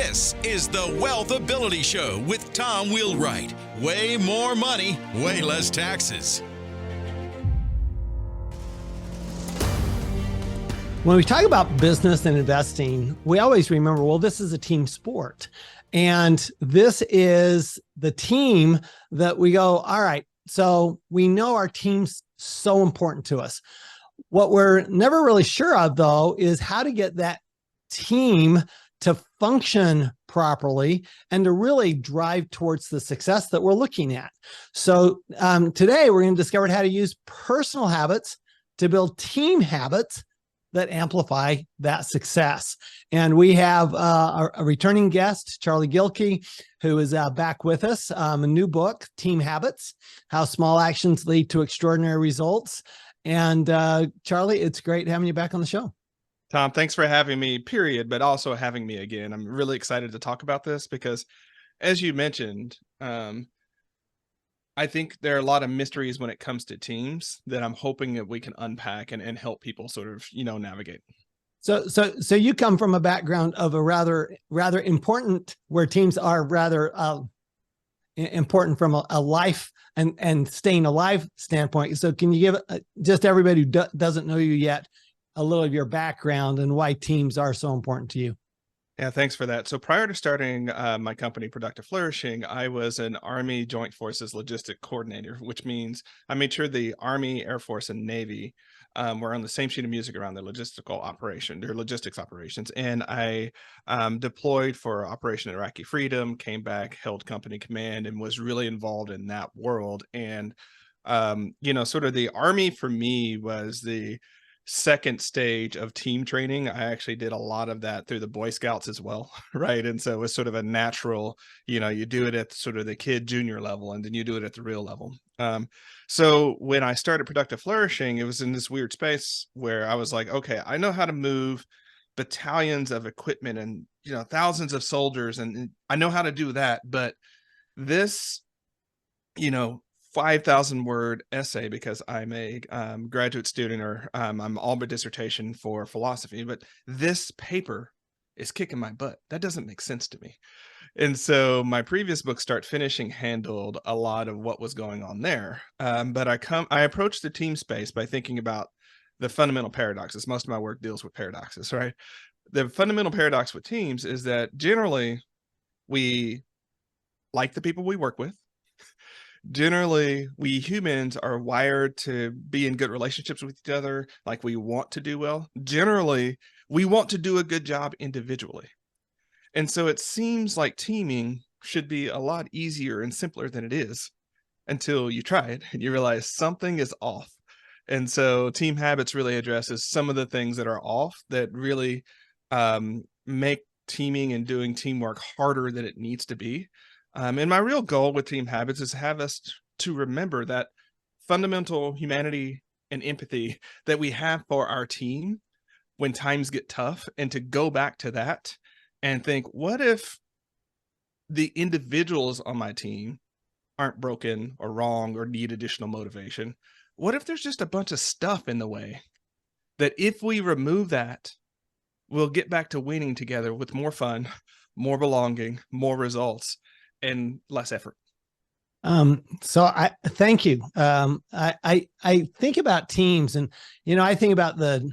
This is the Wealth Ability Show with Tom Wheelwright. Way more money, way less taxes. When we talk about business and investing, we always remember, well, this is a team sport. And this is the team that we go, all right, so we know our team's so important to us. What we're never really sure of, though, is how to get that team to function properly and to really drive towards the success that we're looking at. So today we're going to discover how to use personal habits to build team habits that amplify that success. And we have a returning guest, Charlie Gilkey, who is back with us. A new book, Team Habits, How Small Actions Lead to Extraordinary Results. And Charlie, it's great having you back on the show. Tom, thanks for having me, period, but also having me again. I'm really excited to talk about this because, as you mentioned, I think there are a lot of mysteries when it comes to teams that I'm hoping that we can unpack and help people sort of, navigate. So you come from a background of a rather important, where teams are rather important from a life and staying alive standpoint. So can you give just everybody who doesn't know you yet a little of your background and why teams are so important to you? Yeah, thanks for that. So prior to starting my company, Productive Flourishing, I was an Army Joint Forces logistic coordinator, which means I made sure the Army, Air Force, and Navy were on the same sheet of music around their logistics operations. And I deployed for Operation Iraqi Freedom, came back, held company command, and was really involved in that world. And, sort of the Army for me was the second stage of team training. I actually did a lot of that through the Boy Scouts as well, right? And so it was sort of a natural, you do it at sort of the kid junior level, and then you do it at the real level. So when I started Productive Flourishing, it was in this weird space where I was like, okay, I know how to move battalions of equipment and, thousands of soldiers, and I know how to do that. But this, 5,000 word essay, because I'm a graduate student, or I'm all but dissertation for philosophy, but this paper is kicking my butt. That doesn't make sense to me. And so my previous book, Start Finishing, handled a lot of what was going on there. But I approached the team space by thinking about the fundamental paradoxes. Most of my work deals with paradoxes, right? The fundamental paradox with teams is that generally we like the people we work with. Generally, we humans are wired to be in good relationships with each other, like we want to do well. Generally, we want to do a good job individually. And so it seems like teaming should be a lot easier and simpler than it is until you try it and you realize something is off. And so Team Habits really addresses some of the things that are off that really make teaming and doing teamwork harder than it needs to be. And my real goal with Team Habits is to have us to remember that fundamental humanity and empathy that we have for our team when times get tough, and to go back to that and think, what if the individuals on my team aren't broken or wrong or need additional motivation? What if there's just a bunch of stuff in the way that if we remove that, we'll get back to winning together with more fun, more belonging, more results, and less effort. So I thank you. I think about teams, and I think about the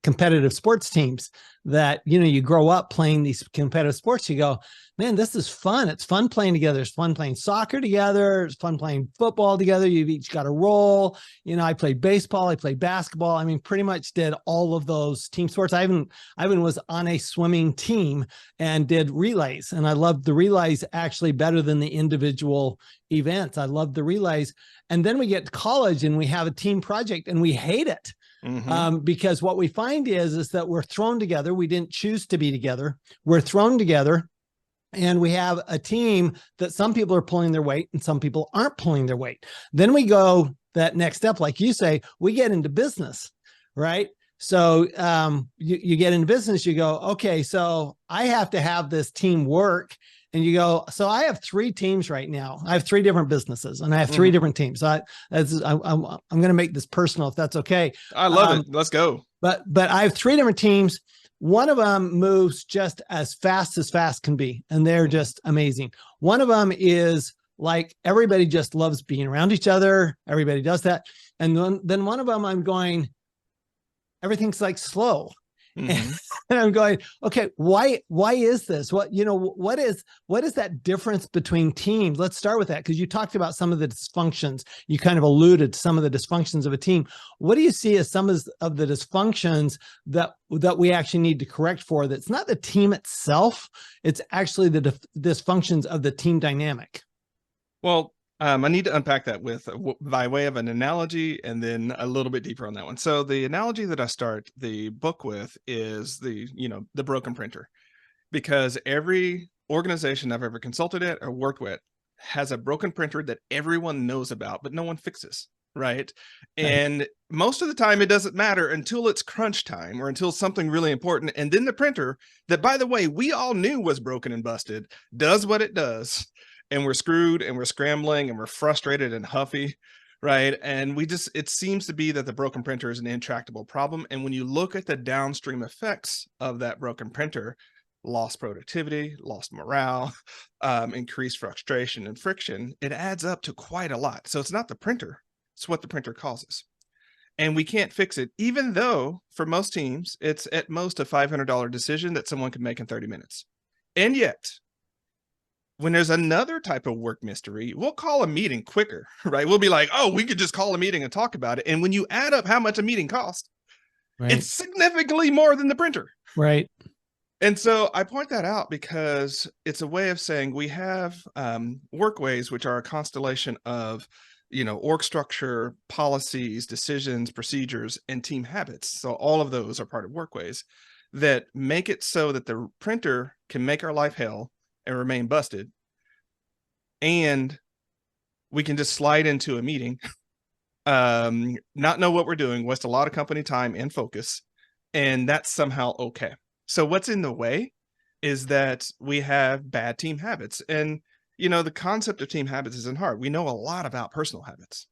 competitive sports teams that you grow up playing these competitive sports. You go, man, this is fun. It's fun playing together. It's fun playing soccer together. It's fun playing football together. You've each got a role. I played baseball. I played basketball. I mean, pretty much did all of those team sports. I even was on a swimming team and did relays. And I loved the relays actually better than the individual events. I loved the relays. And then we get to college and we have a team project and we hate it. Mm-hmm. Because what we find is that we're thrown together. We didn't choose to be together. We're thrown together. And we have a team that some people are pulling their weight and some people aren't pulling their weight. Then we go that next step, like you say, we get into business, right? So you get into business, you go, okay, so I have to have this team work. And you go, so I have 3 teams right now. I have 3 different businesses and I have 3 different teams. So I'm going to make this personal, if that's okay. I love it. Let's go. But I have 3 different teams, One of them moves just as fast can be, and they're just amazing. One of them is like everybody just loves being around each other. Everybody does that. And then one of them, I'm going, everything's like slow. Mm-hmm. And I'm going, okay, why is this? What is that difference between teams? Let's start with that, because you talked about some of the dysfunctions. You kind of alluded to some of the dysfunctions of a team. What do you see as some of the dysfunctions that we actually need to correct for? That's not the team itself, it's actually the dysfunctions of the team dynamic. Well, I need to unpack that with by way of an analogy and then a little bit deeper on that one. So the analogy that I start the book with is the broken printer, because every organization I've ever consulted at or worked with has a broken printer that everyone knows about, but no one fixes. Right. And most of the time it doesn't matter until it's crunch time or until something really important. And then the printer that, by the way, we all knew was broken and busted, does what it does. And we're screwed and we're scrambling and we're frustrated and huffy, right? And it seems to be that the broken printer is an intractable problem. And when you look at the downstream effects of that broken printer, lost productivity, lost morale, increased frustration and friction, it adds up to quite a lot. So it's not the printer, it's what the printer causes. And we can't fix it, even though for most teams, it's at most a $500 decision that someone can make in 30 minutes. And yet, when there's another type of work mystery, we'll call a meeting quicker, right? We'll be like, oh, we could just call a meeting and talk about it. And when you add up how much a meeting costs, it's significantly more than the printer. Right. And so I point that out because it's a way of saying we have workways, which are a constellation of, org structure, policies, decisions, procedures, and team habits. So all of those are part of workways that make it so that the printer can make our life hell and remain busted, and we can just slide into a meeting, not know what we're doing, waste a lot of company time and focus, and that's somehow okay. So what's in the way is that we have bad team habits. And the concept of team habits isn't hard. We know a lot about personal habits,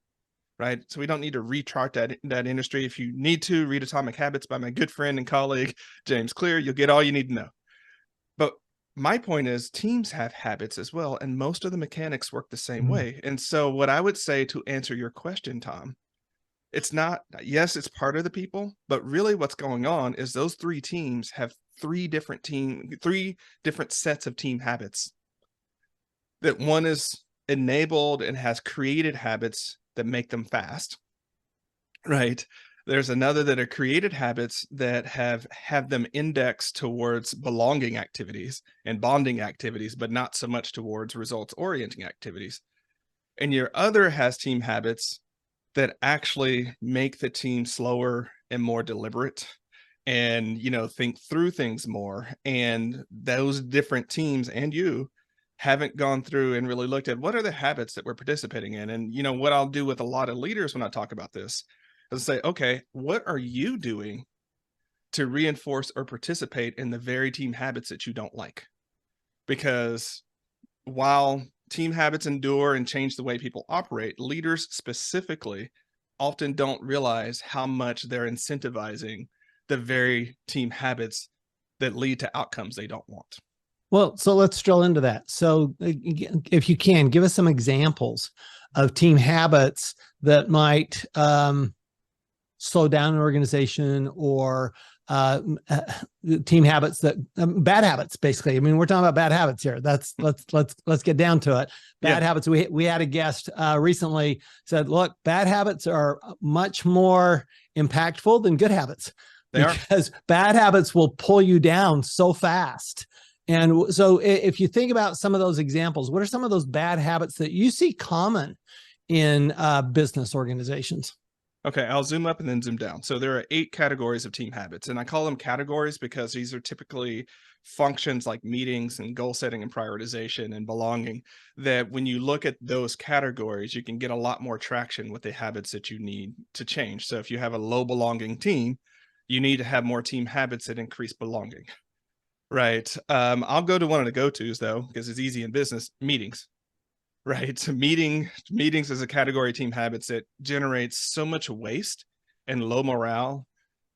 right? So we don't need to rechart that industry. If you need to, read Atomic Habits by my good friend and colleague James Clear. You'll get all you need to know. But my point is teams have habits as well, and most of the mechanics work the same way. And so what I would say to answer your question, Tom, it's part of the people, but really what's going on is those three teams have three different sets of team habits. That one is enabled and has created habits that make them fast, right? There's another that are created habits that have them indexed towards belonging activities and bonding activities, but not so much towards results orienting activities. And your other has team habits that actually make the team slower and more deliberate and, think through things more. And those different teams and you haven't gone through and really looked at what are the habits that we're participating in. And, what I'll do with a lot of leaders when I talk about this is say, okay, what are you doing to reinforce or participate in the very team habits that you don't like? Because while team habits endure and change the way people operate, leaders specifically often don't realize how much they're incentivizing the very team habits that lead to outcomes they don't want. Well, so let's drill into that. So if you can, give us some examples of team habits that might slow down an organization, or team habits that bad habits, basically. I mean, we're talking about bad habits here. Let's get down to it. Bad habits. We had a guest recently said, look, bad habits are much more impactful than good habits, because bad habits will pull you down so fast. And so if you think about some of those examples, what are some of those bad habits that you see common in business organizations? Okay, I'll zoom up and then zoom down. So there are 8 categories of team habits, and I call them categories because these are typically functions like meetings and goal setting and prioritization and belonging, that when you look at those categories, you can get a lot more traction with the habits that you need to change. So if you have a low belonging team, you need to have more team habits that increase belonging, right? I'll go to one of the go-tos though, because it's easy in business: meetings. Right. So meetings is a category of team habits that generates so much waste and low morale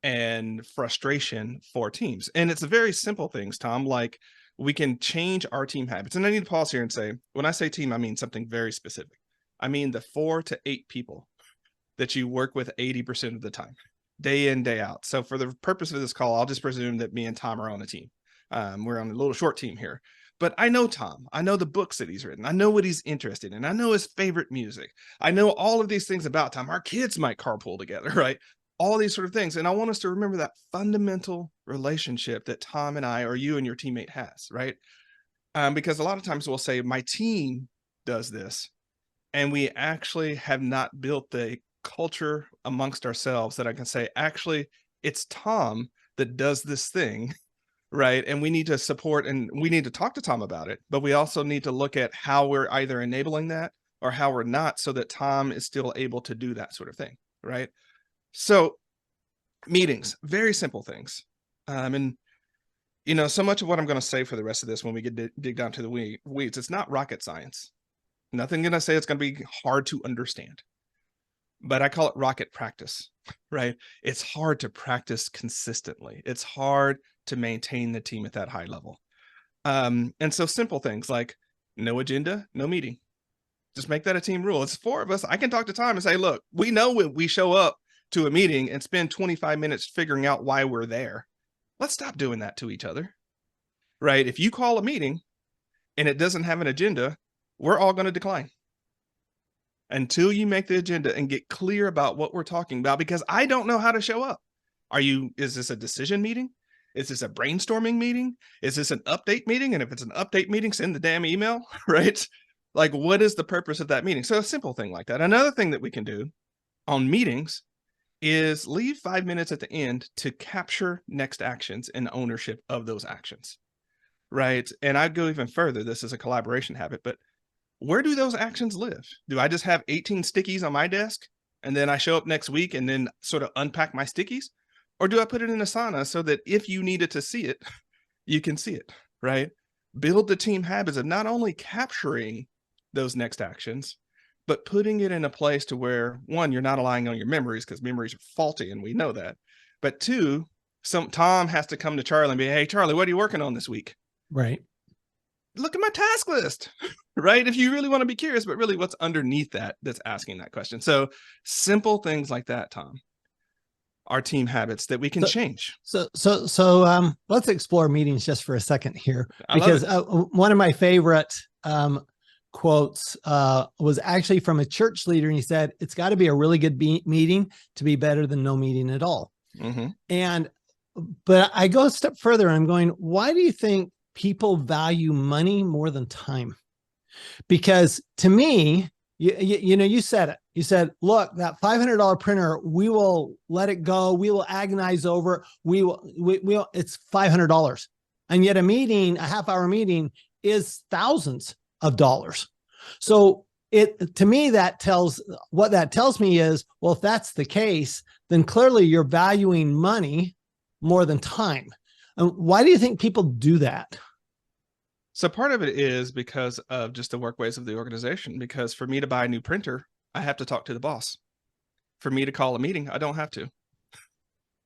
and frustration for teams. And it's very simple things, Tom, like we can change our team habits. And I need to pause here and say, when I say team, I mean something very specific. I mean the 4 to 8 people that you work with 80% of the time, day in, day out. So for the purpose of this call, I'll just presume that me and Tom are on a team. We're on a little short team here. But I know Tom. I know the books that he's written. I know what he's interested in. I know his favorite music. I know all of these things about Tom. Our kids might carpool together, right? All these sort of things. And I want us to remember that fundamental relationship that Tom and I, or you and your teammate has, right? Because a lot of times we'll say, my team does this. And we actually have not built the culture amongst ourselves that I can say, actually, it's Tom that does this thing. Right. And we need to support and we need to talk to Tom about it. But we also need to look at how we're either enabling that or how we're not, so that Tom is still able to do that sort of thing. Right. So meetings, very simple things. And, so much of what I'm going to say for the rest of this, when we get dig down to the weeds, it's not rocket science. Nothing going to say it's going to be hard to understand. But I call it rocket practice, right? It's hard to practice consistently. It's hard to maintain the team at that high level. And so simple things like no agenda, no meeting. Just make that a team rule. It's 4 of us. I can talk to Tom and say, look, we know when we show up to a meeting and spend 25 minutes figuring out why we're there. Let's stop doing that to each other, right? If you call a meeting and it doesn't have an agenda, we're all going to decline until you make the agenda and get clear about what we're talking about, because I don't know how to show up. Is this a decision meeting? Is this a brainstorming meeting? Is this an update meeting? And if it's an update meeting, send the damn email, right? Like, what is the purpose of that meeting? So a simple thing like that. Another thing that we can do on meetings is leave 5 minutes at the end to capture next actions and ownership of those actions, right? And I'd go even further. This is a collaboration habit, but where do those actions live? Do I just have 18 stickies on my desk and then I show up next week and then sort of unpack my stickies? Or do I put it in Asana so that if you needed to see it, you can see it, right? Build the team habits of not only capturing those next actions, but putting it in a place to where, 1, you're not relying on your memories, because memories are faulty and we know that. But 2, Tom has to come to Charlie and be, hey, Charlie, what are you working on this week? Right. Look at my task list, right? If you really want to be curious, but really what's underneath that's asking that question. So simple things like that, Tom, are team habits that we can change. So let's explore meetings just for a second here, because one of my favorite quotes was actually from a church leader, and he said, it's got to be a really good meeting to be better than no meeting at all. Mm-hmm. But I go a step further and I'm going, why do you think people value money more than time? Because to me, you said it. You said, look, that $500 printer, we will let it go. We will agonize over it. We'll, it's $500. And yet a half-hour meeting is thousands of dollars. So to me, what that tells me is, well, if that's the case, then clearly you're valuing money more than time. And why do you think people do that? So part of it is because of just the workways of the organization, because for me to buy a new printer, I have to talk to the boss. For me to call a meeting, I don't have to.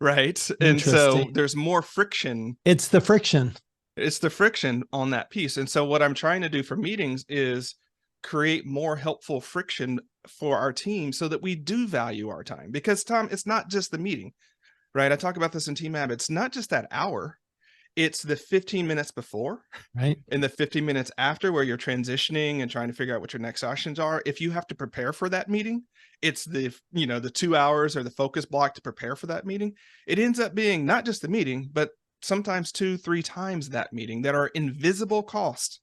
Right. And so there's more friction. It's the friction. It's the friction on that piece. And so what I'm trying to do for meetings is create more helpful friction for our team so that we do value our time. Because, Tom, it's not just the meeting, right? I talk about this in Team Habits. It's not just that hour. It's the 15 minutes before, right? And the 15 minutes after, where you're transitioning and trying to figure out what your next actions are. If you have to prepare for that meeting, it's the 2 hours or the focus block to prepare for that meeting. It ends up being not just the meeting, but sometimes 2-3 times that meeting that are invisible costs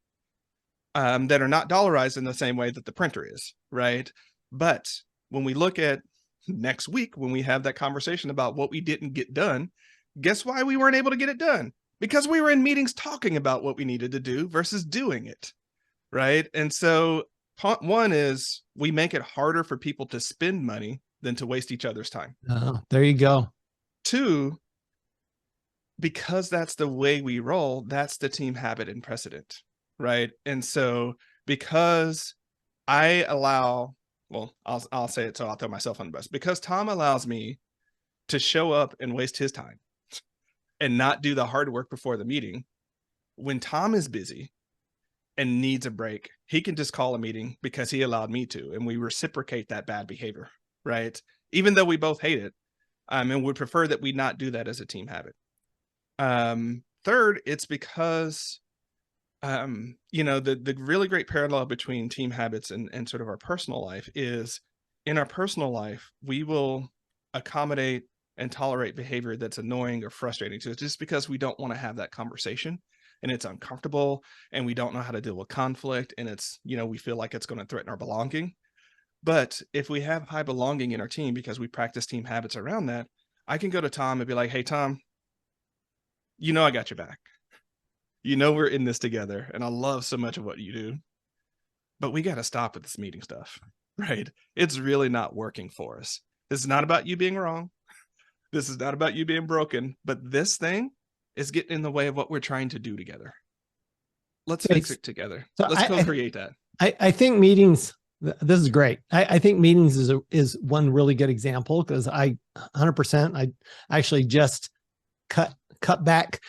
that are not dollarized in the same way that the printer is, right? But when we look at next week, when we have that conversation about what we didn't get done, guess why we weren't able to get it done? Because we were in meetings talking about what we needed to do versus doing it, right? And so part 1 is we make it harder for people to spend money than to waste each other's time. Oh, there you go. 2, because that's the way we roll, that's the team habit and precedent, right? And so because I allow, well, I'll say it, so I'll throw myself on the bus. Because Tom allows me to show up and waste his time and not do the hard work before the meeting. When Tom is busy and needs a break, he can just call a meeting because he allowed me to, and we reciprocate that bad behavior, right? Even though we both hate it, and would prefer that we not do that as a team habit. Third, it's because, the really great parallel between team habits and sort of our personal life is, in our personal life, we will accommodate and tolerate behavior that's annoying or frustrating to us just because we don't want to have that conversation, and it's uncomfortable, and we don't know how to deal with conflict, and it's, we feel like it's going to threaten our belonging. But if we have high belonging in our team because we practice team habits around that, I can go to Tom and be like, hey, Tom, I got your back. We're in this together, and I love so much of what you do, but we got to stop with this meeting stuff, right? It's really not working for us. This is not about you being wrong. This is not about you being broken, but this thing is getting in the way of what we're trying to do together. Let's fix it together. So let's co-create that. I think meetings, this is great. I think meetings is one really good example, because I 100%, I actually just cut back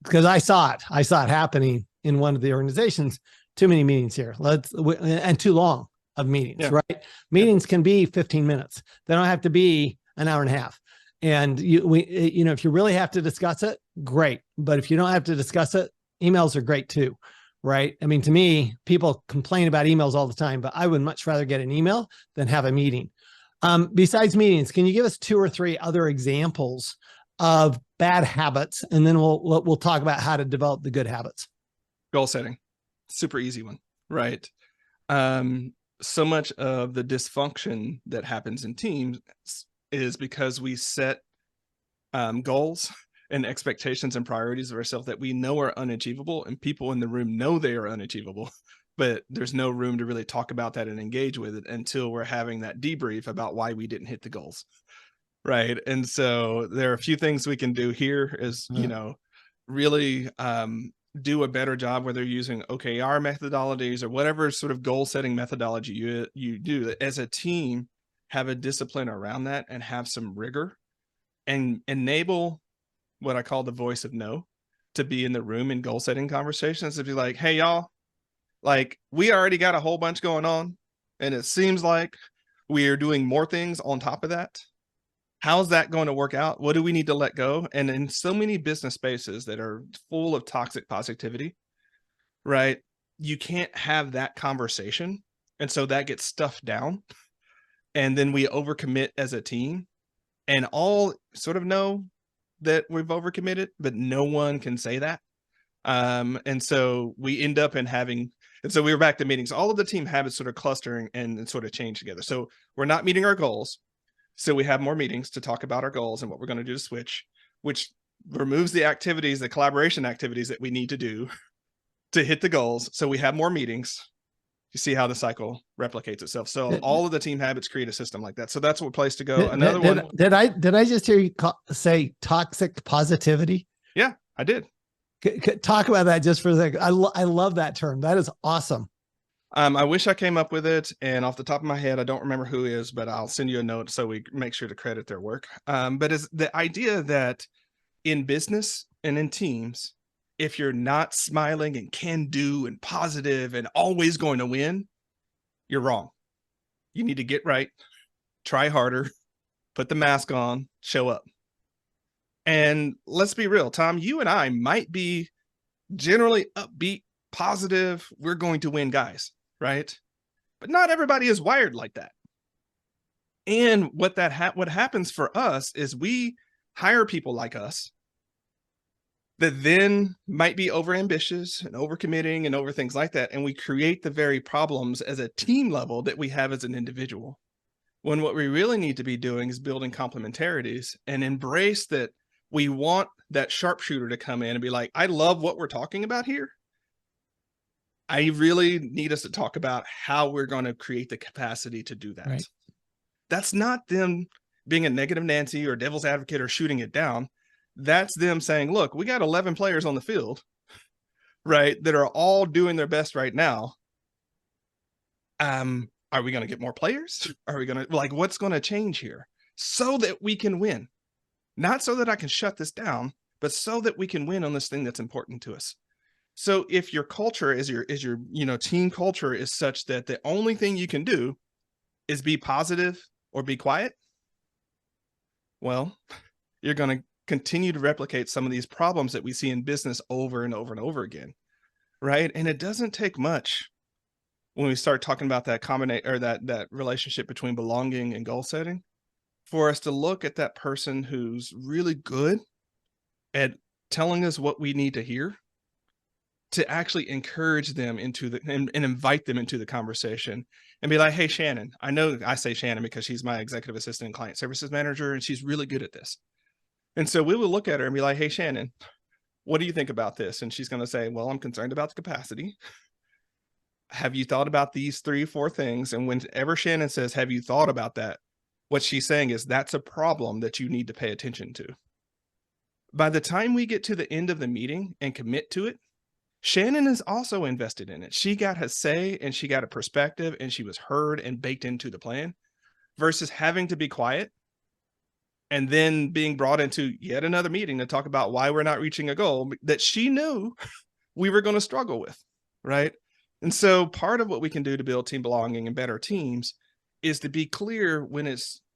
because I saw it happening in one of the organizations. Too many meetings here. And too long of meetings, right? Meetings can be 15 minutes. They don't have to be an hour and a half. And if you really have to discuss it, great. But if you don't have to discuss it, emails are great too, right? I mean, to me, people complain about emails all the time, but I would much rather get an email than have a meeting. Besides meetings, can you give us 2 or 3 other examples of bad habits? And then we'll talk about how to develop the good habits. Goal setting, super easy one, right? So much of the dysfunction that happens in teams is because we set goals and expectations and priorities of ourselves that we know are unachievable, and people in the room know they are unachievable, but there's no room to really talk about that and engage with it until we're having that debrief about why we didn't hit the goals, right? And so there are a few things we can do here is, really do a better job, whether you're using OKR methodologies or whatever sort of goal setting methodology you do as a team. Have a discipline around that and have some rigor, and enable what I call the voice of no to be in the room in goal setting conversations, to be like, hey, y'all, like, we already got a whole bunch going on, and it seems like we're doing more things on top of that. How's that going to work out? What do we need to let go? And in so many business spaces that are full of toxic positivity, right? You can't have that conversation. And so that gets stuffed down. And then we overcommit as a team, and all sort of know that we've overcommitted, but no one can say that. And so we end up and so we were back to meetings. All of the team habits sort of clustering and sort of change together. So we're not meeting our goals. So we have more meetings to talk about our goals and what we're going to do to switch, which removes the activities, the collaboration activities that we need to do to hit the goals. So we have more meetings. You see how the cycle replicates itself. So all of the team habits create a system like that. So that's one place to go. Another one. Did I just hear you say toxic positivity? Yeah, I did. Talk about that just for a second. I love that term. That is awesome. I wish I came up with it, and off the top of my head, I don't remember who is, but I'll send you a note so we make sure to credit their work. But it's the idea that in business and in teams, if you're not smiling and can do and positive and always going to win, you're wrong. You need to get right, try harder, put the mask on, show up. And let's be real, Tom, you and I might be generally upbeat, positive, we're going to win guys, right? But not everybody is wired like that. And what happens for us is we hire people like us that then might be overambitious and overcommitting and over things like that. And we create the very problems as a team level that we have as an individual. When what we really need to be doing is building complementarities and embrace that we want that sharpshooter to come in and be like, I love what we're talking about here. I really need us to talk about how we're going to create the capacity to do that. Right. That's not them being a negative Nancy or devil's advocate or shooting it down. That's them saying, look, we got 11 players on the field, right, that are all doing their best right now. Are we going to get more players? Are we going to, like, what's going to change here so that we can win? not so that I can shut this down, but so that we can win on this thing that's important to us. So if your culture is your team culture is such that the only thing you can do is be positive or be quiet, well, you're going to continue to replicate some of these problems that we see in business over and over and over again, right? And it doesn't take much when we start talking about that that relationship between belonging and goal setting for us to look at that person who's really good at telling us what we need to hear, to actually encourage them into and invite them into the conversation and be like, hey, Shannon, I know I say Shannon because she's my executive assistant and client services manager, and she's really good at this. And so we will look at her and be like, hey, Shannon, what do you think about this? And she's going to say, well, I'm concerned about the capacity. Have you thought about these 3-4 things? And whenever Shannon says, have you thought about that? What she's saying is that's a problem that you need to pay attention to. By the time we get to the end of the meeting and commit to it, Shannon is also invested in it. She got a say and she got a perspective and she was heard and baked into the plan versus having to be quiet and then being brought into yet another meeting to talk about why we're not reaching a goal that she knew we were going to struggle with, right? And so part of what we can do to build team belonging and better teams is to be clear when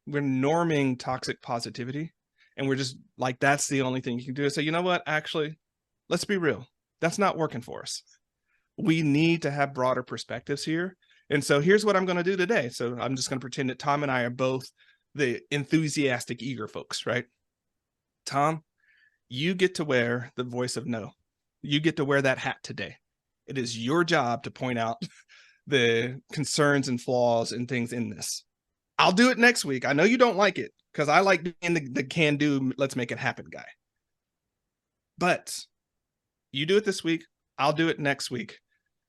we're norming toxic positivity and we're just like, that's the only thing you can do is say, you know what, actually, let's be real. That's not working for us. We need to have broader perspectives here. And so here's what I'm going to do today. So I'm just going to pretend that Tom and I are both the enthusiastic, eager folks, right? Tom, you get to wear the voice of no. You get to wear that hat today. It is your job to point out the concerns and flaws and things in this. I'll do it next week. I know you don't like it because I like being the can do, let's make it happen guy. But you do it this week, I'll do it next week.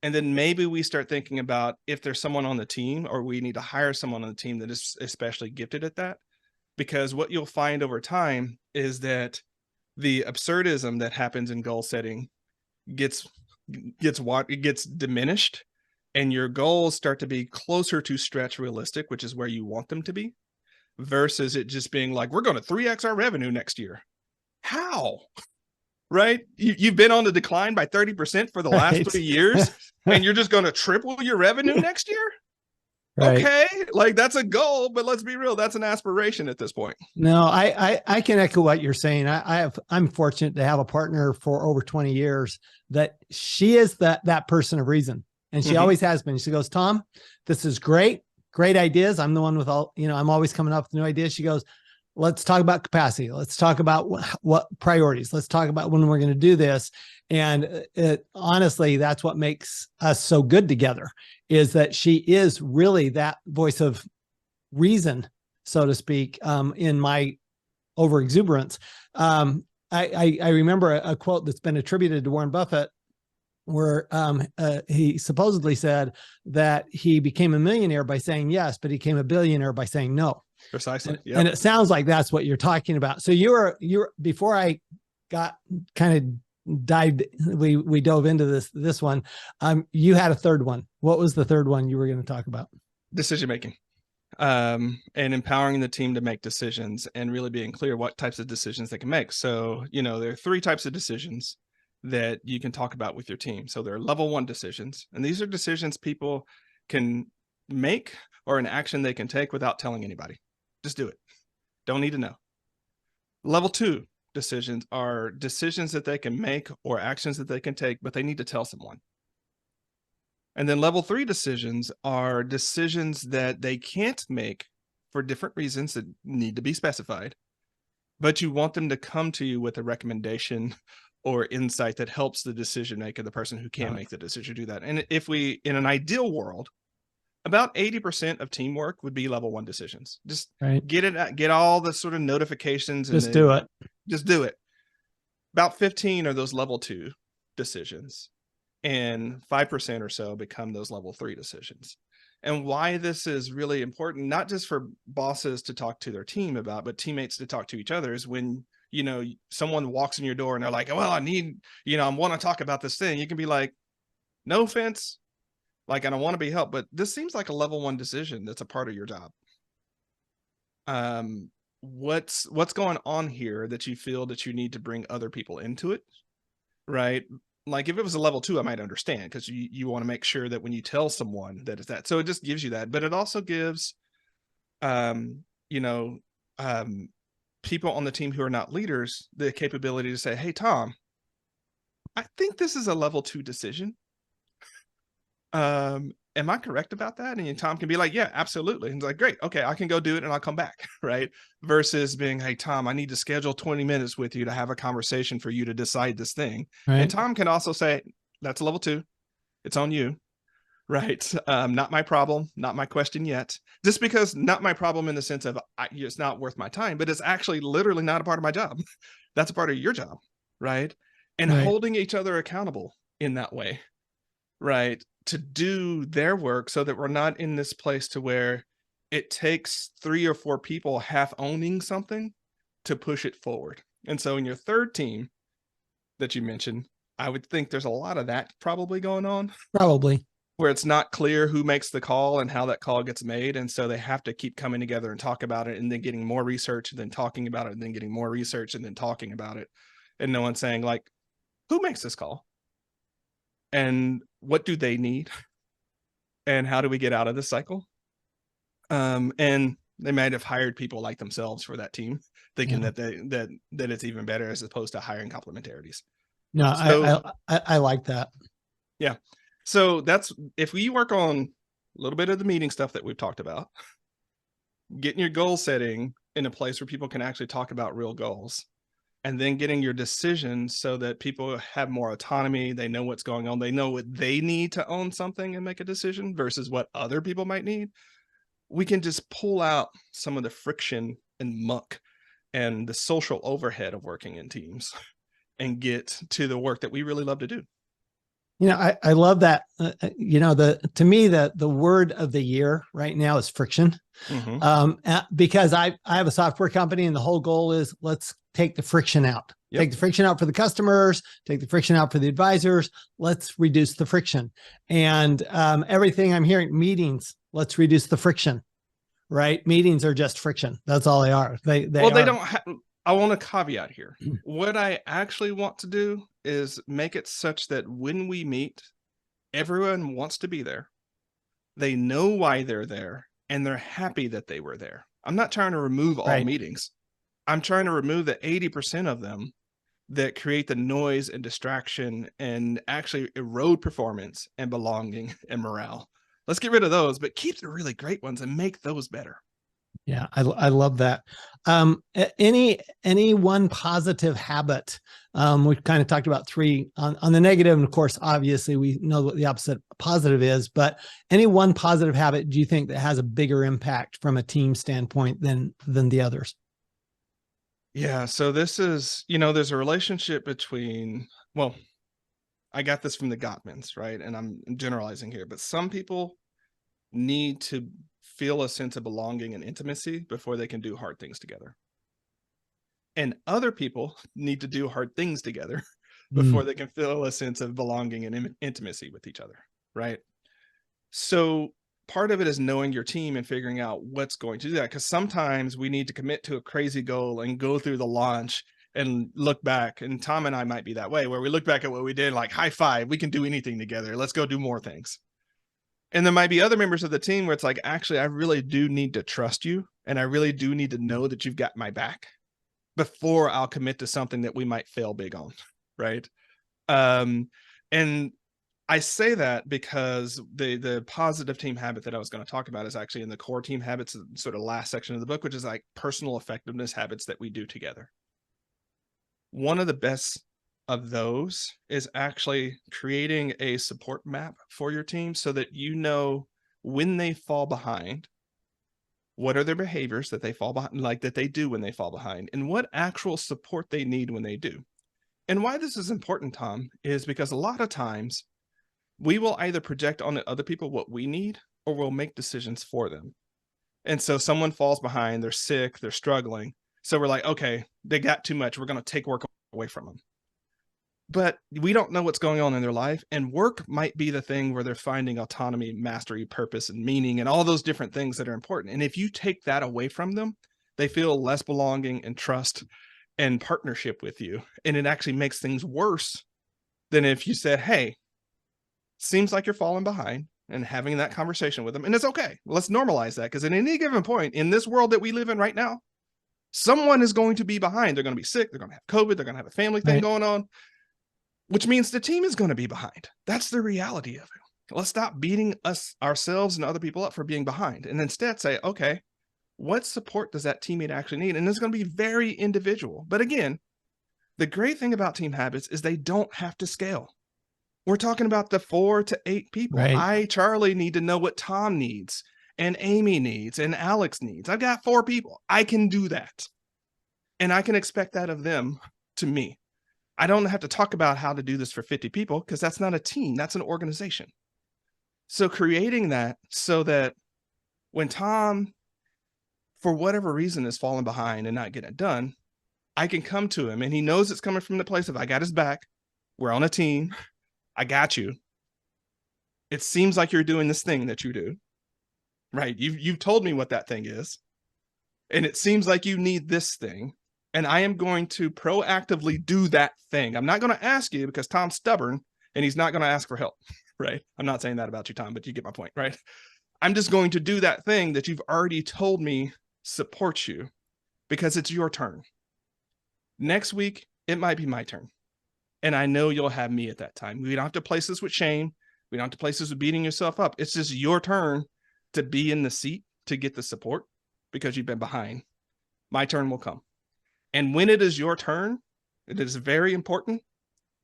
And then maybe we start thinking about if there's someone on the team or we need to hire someone on the team that is especially gifted at that. Because what you'll find over time is that the absurdism that happens in goal setting gets diminished and your goals start to be closer to stretch realistic, which is where you want them to be, versus it just being like, we're going to 3x our revenue next year. How? Right? You've been on the decline by 30% for the last 3 years, and you're just going to triple your revenue next year? Right. Okay, like that's a goal, but let's be real, that's an aspiration at this point. No, I can echo what you're saying. I'm fortunate to have a partner for over 20 years that she is that person of reason, and she always has been. She goes, Tom, this is great ideas. I'm the one with all, I'm always coming up with new ideas. She goes, let's talk about capacity. Let's talk about what priorities. Let's talk about when we're going to do this. And honestly, that's what makes us so good together, is that she is really that voice of reason, so to speak, in my over exuberance. I remember a quote that's been attributed to Warren Buffett, where he supposedly said that he became a millionaire by saying yes, but he became a billionaire by saying no. Precisely. Yep. And it sounds like that's what you're talking about. So you're before I got kind of we dove into this one. You had a third one. What was the third one you were going to talk about? Decision making, and empowering the team to make decisions and really being clear what types of decisions they can make. So, there are 3 types of decisions that you can talk about with your team. So there are level 1 decisions, and these are decisions people can make or an action they can take without telling anybody. Just do it. Don't need to know. Level 2 decisions are decisions that they can make or actions that they can take, but they need to tell someone. And then level 3 decisions are decisions that they can't make for different reasons that need to be specified, but you want them to come to you with a recommendation or insight that helps the decision maker, the person who can make the decision, do that. And if we, in an ideal world, about 80% of teamwork would be level 1 decisions. Just get all the sort of notifications. And do it. Just do it. About 15 are those level 2 decisions, and 5% or so become those level 3 decisions. And why this is really important, not just for bosses to talk to their team about, but teammates to talk to each other, is when, someone walks in your door and they're like, well, I want to talk about this thing. You can be like, no offense, like, I don't want to be helped, but this seems like a level 1 decision that's a part of your job. what's going on here that you feel that you need to bring other people into it, right? Like if it was a level 2, I might understand, because you want to make sure that when you tell someone that it's that. So it just gives you that, but it also gives you know, people on the team who are not leaders the capability to say, hey, Tom, I think this is a level 2 decision. Am I correct about that? And Tom can be like, yeah, absolutely. And he's like, great. Okay, I can go do it and I'll come back. Right. Versus being, hey, Tom, I need to schedule 20 minutes with you to have a conversation for you to decide this thing. Right. And Tom can also say, that's a level 2. It's on you. Right. Not my problem, not my question yet. Just because not my problem in the sense of it's not worth my time, but it's actually literally not a part of my job. That's a part of your job. Right. And Right. holding each other accountable in that way. Right. To do their work, so that we're not in this place to where it takes 3 or 4 people half owning something to push it forward. And so in your third team that you mentioned, I would think there's a lot of that probably going on. Probably. Where it's not clear who makes the call and how that call gets made. And so they have to keep coming together and talk about it, and then getting more research, and then talking about it, and then getting more research, and then talking about it. And no one's saying, like, who makes this call? And what do they need? And how do we get out of this cycle? And they might have hired people like themselves for that team, thinking that it's even better, as opposed to hiring complementarities. No, So, I like that. Yeah. So that's, if we work on a little bit of the meeting stuff that we've talked about, getting your goal setting in a place where people can actually talk about real goals, and then getting your decisions so that people have more autonomy. They know what's going on. They know what they need to own something and make a decision versus what other people might need. We can just pull out some of the friction and muck and the social overhead of working in teams and get to the work that we really love to do. You know, I love that. To me, the word of the year right now is friction. Because I have a software company, and the whole goal is, let's take the friction out. Yep. Take the friction out for the customers, take the friction out for the advisors. Let's reduce the friction. And everything I'm hearing, meetings, let's reduce the friction, right? Meetings are just friction. That's all they are. They don't have, I want a caveat here. What I actually want to do is make it such that when we meet, everyone wants to be there. They know why they're there, and they're happy that they were there. I'm not trying to remove all meetings. I'm trying to remove the 80% of them that create the noise and distraction and actually erode performance and belonging and morale. Let's get rid of those, but keep the really great ones and make those better. Yeah, I love that. Any one positive habit? We've kind of talked about 3 on the negative, and of course, obviously, we know what the opposite positive is. But any one positive habit do you think that has a bigger impact from a team standpoint than the others? Yeah, so this is, there's a relationship between, well, I got this from the Gottmans, right? And I'm generalizing here, but some people need to feel a sense of belonging and intimacy before they can do hard things together. And other people need to do hard things together before they can feel a sense of belonging and intimacy with each other, right? So part of it is knowing your team and figuring out what's going to do that, because sometimes we need to commit to a crazy goal and go through the launch and look back. And Tom and I might be that way, where we look back at what we did, like, high five, we can do anything together. Let's go do more things. And there might be other members of the team where it's like, actually, I really do need to trust you, and I really do need to know that you've got my back before I'll commit to something that we might fail big on, right? And I say that because the positive team habit that I was going to talk about is actually in the core team habits, sort of last section of the book, which is like personal effectiveness habits that we do together. One of the best of those is actually creating a support map for your team, so that you know when they fall behind, what are their behaviors that they fall behind, like that they do when they fall behind, and what actual support they need when they do. And why this is important, Tom, is because a lot of times we will either project on other people what we need, or we'll make decisions for them. And so someone falls behind, they're sick, they're struggling. So we're like, okay, they got too much, we're going to take work away from them. But we don't know what's going on in their life, and work might be the thing where they're finding autonomy, mastery, purpose, and meaning, and all those different things that are important. And if you take that away from them, They feel less belonging and trust and partnership with you. And it actually makes things worse than if you said, hey, seems like you're falling behind, and having that conversation with them. And it's okay. Let's normalize that, because at any given point in this world that we live in right now, someone is going to be behind. They're going to be sick. They're going to have COVID. They're going to have a family thing going on, which means the team is going to be behind. That's the reality of it. Let's stop beating ourselves and other people up for being behind, and instead say, okay, what support does that teammate actually need? And it's going to be very individual. But again, the great thing about team habits is they don't have to scale. We're talking about the 4 to 8 people. Right. Charlie, need to know what Tom needs, and Amy needs, and Alex needs. I've got 4 people. I can do that. And I can expect that of them to me. I don't have to talk about how to do this for 50 people, because that's not a team. That's an organization. So creating that so that when Tom, for whatever reason, is falling behind and not getting it done, I can come to him, and he knows it's coming from the place of, I got his back. We're on a team. I got you. It seems like you're doing this thing that you do, right? You've told me what that thing is, and it seems like you need this thing, and I am going to proactively do that thing. I'm not going to ask you, because Tom's stubborn and he's not going to ask for help, right? I'm not saying that about you, Tom, but you get my point, right? I'm just going to do that thing that you've already told me supports you, because it's your turn. Next week, it might be my turn. And I know you'll have me at that time. We don't have to place this with shame. We don't have to place this with beating yourself up. It's just your turn to be in the seat to get the support, because you've been behind. My turn will come. And when it is your turn, it is very important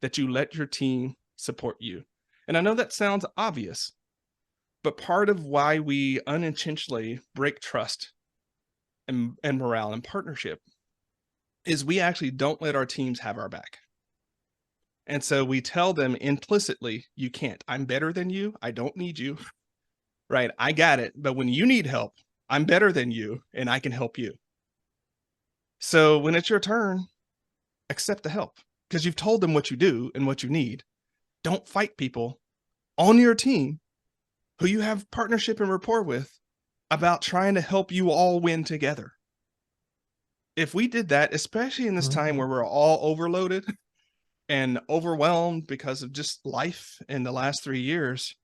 that you let your team support you. And I know that sounds obvious, but part of why we unintentionally break trust and morale and partnership is we actually don't let our teams have our back. And so we tell them implicitly, you can't. I'm better than you. I don't need you. Right? I got it. But when you need help, I'm better than you, and I can help you. So when it's your turn, accept the help, because you've told them what you do and what you need. Don't fight people on your team who you have partnership and rapport with about trying to help you all win together. If we did that, especially in this time where we're all overloaded and overwhelmed because of just life in the last 3 years,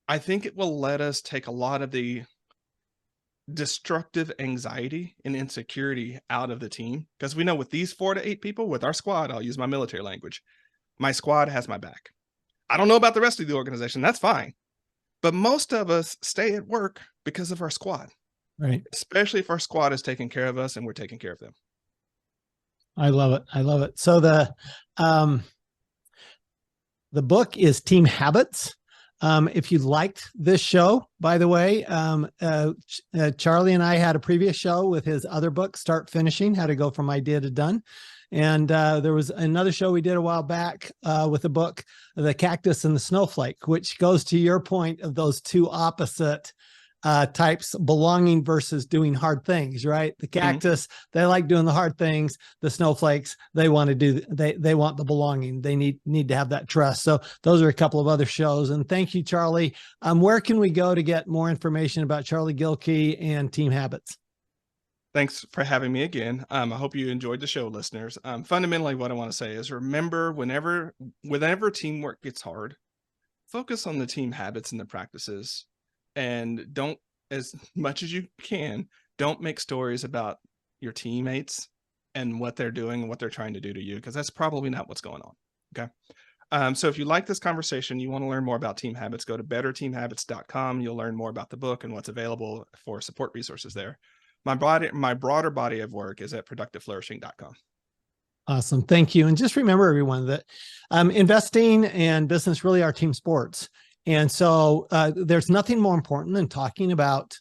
I think it will let us take a lot of the destructive anxiety and insecurity out of the team. Because we know with these 4 to 8 people, with our squad, I'll use my military language, my squad has my back. I don't know about the rest of the organization. That's fine. But most of us stay at work because of our squad. Right. Especially if our squad is taking care of us and we're taking care of them. I love it. I love it. So the book is Team Habits. If you liked this show, by the way, Charlie and I had a previous show with his other book, Start Finishing, How to Go From Idea to Done. And there was another show we did a while back with the book, The Cactus and the Snowflake, which goes to your point of those two opposite types, belonging versus doing hard things, right? The cactus, they like doing the hard things. The snowflakes, they want to do, they want the belonging. They need to have that trust. So those are a couple of other shows. And thank you, Charlie. Where can we go to get more information about Charlie Gilkey and Team Habits? Thanks for having me again. I hope you enjoyed the show, listeners. Fundamentally, what I want to say is, remember, whenever teamwork gets hard, focus on the team habits and the practices. And don't, as much as you can, don't make stories about your teammates and what they're doing and what they're trying to do to you, because that's probably not what's going on. Okay. So if you like this conversation, you want to learn more about team habits, go to betterteamhabits.com. You'll learn more about the book and what's available for support resources there. My broader body of work is at productiveflourishing.com. Awesome. Thank you. And just remember, everyone, that investing and business really are team sports. And so there's nothing more important than talking about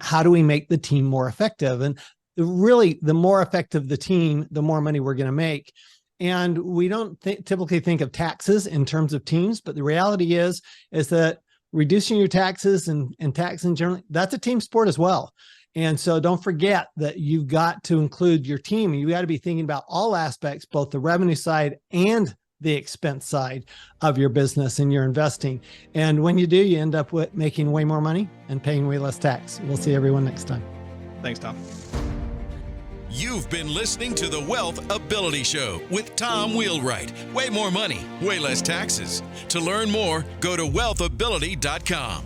how do we make the team more effective? And really, the more effective the team, the more money we're going to make. And we don't typically think of taxes in terms of teams, but the reality is that reducing your taxes and taxing generally, that's a team sport as well. And so don't forget that you've got to include your team. You got to be thinking about all aspects, both the revenue side and the expense side of your business and your investing. And when you do, you end up with making way more money and paying way less tax. We'll see everyone next time. Thanks, Tom. You've been listening to the Wealth Ability Show with Tom Wheelwright. Way more money, way less taxes. To learn more, go to wealthability.com.